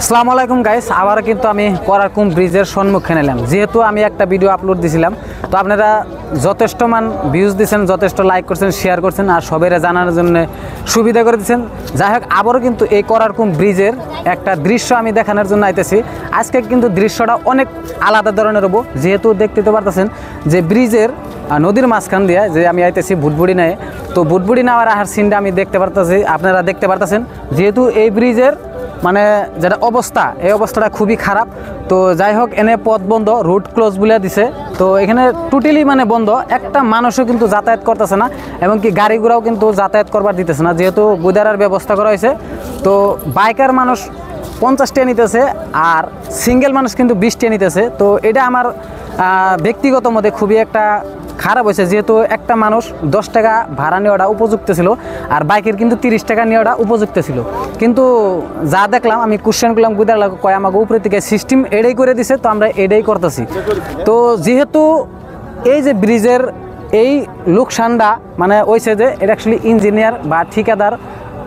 আসসালামু আলাইকুম গাইস, আবার কিন্তু আমি করারকুম ব্রিজের সম্মুখীন এলাম। যেহেতু আমি একটা ভিডিও আপলোড দিয়েছিলাম, তো আপনারা যথেষ্ট মান ভিউজ দিচ্ছেন, যথেষ্ট লাইক করছেন, শেয়ার করছেন, আর সবাইরা জানার জন্য সুবিধা করে দিচ্ছেন। যাই হোক, আবারও কিন্তু এই করারকুম ব্রিজের একটা দৃশ্য আমি দেখানোর জন্য আইতেছি। আজকে কিন্তু দৃশ্যটা অনেক আলাদা ধরনের হবো, যেহেতু দেখতে তো পারতেছেন যে ব্রিজের নদীর মাঝখান দিয়ে যে আমি আইতেছি ভুটবুড়ি নেয়। তো ভুটবুড়ি নেওয়ার আহার সিনটা আমি দেখতে পারতেছি, আপনারা দেখতে পারতেছেন। যেহেতু এই ব্রিজের মানে যেটা অবস্থা, এই অবস্থাটা খুবই খারাপ। তো যাই হোক, এনে পথ বন্ধ, রুট ক্লোজ বলে দিছে। তো এখানে টোটালি মানে বন্ধ, একটা মানুষও কিন্তু যাতায়াত করতেছে না, এমনকি গাড়ি ঘোড়াও কিন্তু যাতায়াত করবার দিতেছে না, যেহেতু গুদারার ব্যবস্থা করা হয়েছে। তো বাইকার মানুষ 50 টাকা নিতেছে, আর সিঙ্গেল মানুষ কিন্তু 20 টাকা নিতেছে। তো এটা আমার ব্যক্তিগত মতে খুবই একটা খারাপ হয়েছে, যেহেতু একটা মানুষ 10 টাকা ভাড়া নেওয়াটা উপযুক্ত ছিল, আর বাইকের কিন্তু 30 টাকা নেওয়াটা উপযুক্ত ছিল। কিন্তু যা দেখলাম, আমি কোশ্চেন করলাম গুদার কয় আমাকে উপরে থেকে সিস্টেম এটাই করে দিছে, তো আমরা এটাই করতেছি। তো যেহেতু এই যে ব্রিজের এই লোকসানটা মানে হয়েছে, যে এটা অ্যাকচুয়ালি ইঞ্জিনিয়ার বা ঠিকাদার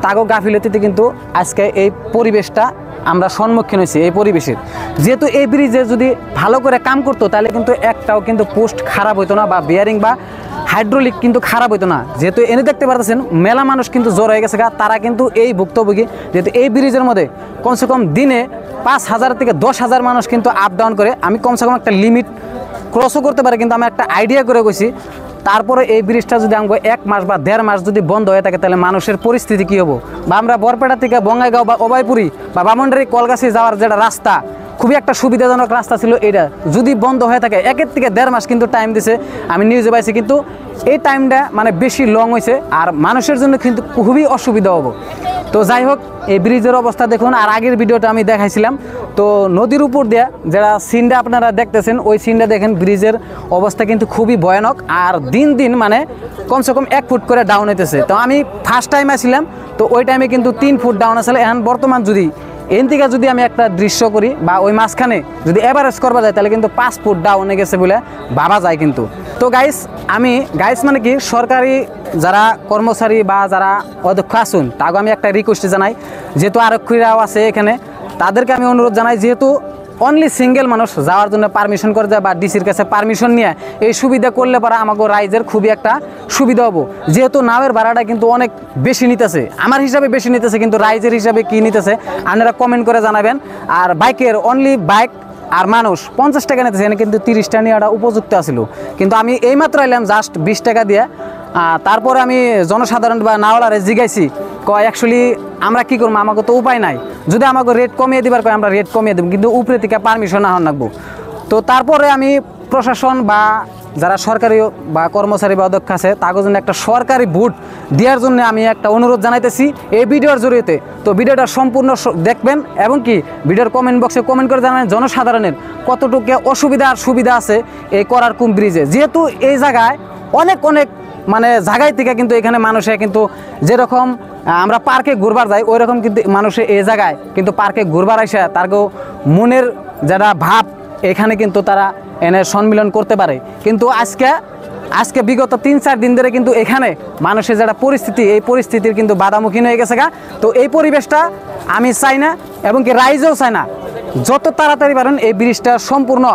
তাগো গাফিলতিতে কিন্তু আজকে এই পরিবেশটা আমরা সম্মুখীন হয়েছি। এই পরিবেশের যেহেতু এই ব্রিজে যদি ভালো করে কাম করতো, তাহলে কিন্তু একটাও কিন্তু পোস্ট খারাপ হইতো না, বা বিয়ারিং বা হাইড্রোলিক কিন্তু খারাপ হইতো না। যেহেতু এনে দেখতে পারতেছেন মেলা মানুষ কিন্তু জ্বর হয়ে গেছে, তারা কিন্তু এই ভুক্তভোগী। যেহেতু এই ব্রিজের মধ্যে কমসে কম দিনে 5,000 থেকে 10,000 মানুষ কিন্তু আপ ডাউন করে। আমি কমসে কম একটা লিমিট ক্রসও করতে পারে, কিন্তু আমি একটা আইডিয়া করে গেছি। তারপরে এই ব্রিজটা যদি আমাকে 1 মাস বা 1.5 মাস যদি বন্ধ হয়ে থাকে, তাহলে মানুষের পরিস্থিতি কী হবো। বা আমরা বরপেটা থেকে বঙ্গাইগাঁও বা অভয়পুরি বা বামনডারি কলগাছি যাওয়ার যেটা রাস্তা, খুবই একটা সুবিধাজনক রাস্তা ছিল, এটা যদি বন্ধ হয়ে থাকে 1 থেকে 1.5 মাস কিন্তু টাইম দিছে, আমি নিউজে পাইছি। কিন্তু এই টাইমটা মানে বেশি লং হয়েছে, আর মানুষের জন্য কিন্তু খুবই অসুবিধা হবো। তো যাই হোক, এই ব্রিজের অবস্থা দেখুন। আর আগের ভিডিওটা আমি দেখাইছিলাম, তো নদীর উপর দিয়ে যেটা সিনটা আপনারা দেখতেছেন, ওই সিনটা দেখেন, ব্রিজের অবস্থা কিন্তু খুবই ভয়ানক। আর দিন দিন মানে কমসে কম 1 ফুট করে ডাউন হইতেছে। তো আমি ফার্স্ট টাইম আসছিলাম, তো ওই টাইমে কিন্তু 3 ফুট ডাউন আসলে। এখন বর্তমান যদি এন থেকে যদি আমি একটা দৃশ্য করি, বা ওই মাঝখানে যদি এভারেজ করবা যায়, তাহলে কিন্তু 5 ফুট ডাউনে গেছে বলে ভাবা যায় কিন্তু। তো গাইস মানে কি, সরকারি যারা কর্মচারী বা যারা অধ্যক্ষ আসুন, তাকে আমি একটা রিকোয়েস্ট জানাই, যেহেতু আরক্ষীরাও আছে এখানে, তাদেরকে আমি অনুরোধ জানাই, যেহেতু অনলি সিঙ্গেল মানুষ যাওয়ার জন্য পারমিশন করে যায়, বা ডিসির কাছে পারমিশন নিয়ে এই সুবিধা করলে পরে আমাকে রাইজের খুবই একটা সুবিধা হবো। যেহেতু নাওয়ের ভাড়াটা কিন্তু অনেক বেশি নিতেছে, আমার হিসাবে বেশি নিতেছে, কিন্তু রাইজের হিসাবে কি নিতেছে আপনারা কমেন্ট করে জানাবেন। আর বাইকের অনলি বাইক আর মানুষ 50 টাকা নিতেছে, এখানে কিন্তু 30 টাকা নেওয়াটা উপযুক্ত আছিল। কিন্তু আমি এইমাত্র এলাম জাস্ট 20 টাকা দিয়ে। তারপরে আমি জনসাধারণ বা নাওলারে জিগাইছি, কয় অ্যাকচুয়ালি আমরা কী করবো, আমাকে তো উপায় নাই, যদি আমাকে রেট কমিয়ে দিবার কয় আমরা রেট কমিয়ে দেবো, কিন্তু উপরে থেকে পারমিশন না হন রাখবো। তো তারপরে আমি প্রশাসন বা যারা সরকারি বা কর্মচারী বা অধ্যক্ষ আছে, তাদের জন্য একটা সরকারি ভোট দেওয়ার জন্য আমি একটা অনুরোধ জানাইতেছি এই ভিডিওর জড়িয়ে। তো ভিডিওটা সম্পূর্ণ দেখবেন, এবং কি ভিডিওর কমেন্ট বক্সে কমেন্ট করে জানাবেন জনসাধারণের কতটুকু অসুবিধা আর সুবিধা আছে এই করারকুম ব্রিজে। যেহেতু এই জায়গায় অনেক মানে জায়গায় থেকে কিন্তু এখানে মানুষে কিন্তু যেরকম আমরা পার্কে ঘুরবার যাই, ওই রকম কিন্তু মানুষে এই জায়গায় কিন্তু পার্কে ঘুরবার আসে তারকেও মনের যারা ভাব এখানে কিন্তু তারা এনে সম্মিলন করতে পারে। কিন্তু আজকে বিগত 3-4 দিন ধরে কিন্তু এখানে মানুষের যারা পরিস্থিতি, এই পরিস্থিতির কিন্তু বাধামুখী হয়ে গেছে গা। তো এই পরিবেশটা আমি চাই না, এবং কি রাইজেও চায় না। যত তাড়াতাড়ি পারেন এই ব্রিজটা সম্পূর্ণ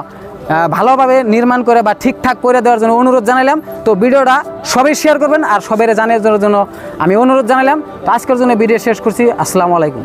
ভালোভাবে নির্মাণ করে বা ঠিকঠাক করে দেওয়ার জন্য অনুরোধ জানাইলাম। তো ভিডিওটা সবাই শেয়ার করবেন, আর সবাই জানার জন্য আমি অনুরোধ জানাইলাম। তো আজকের জন্য ভিডিও শেষ করছি। আসসালামু আলাইকুম।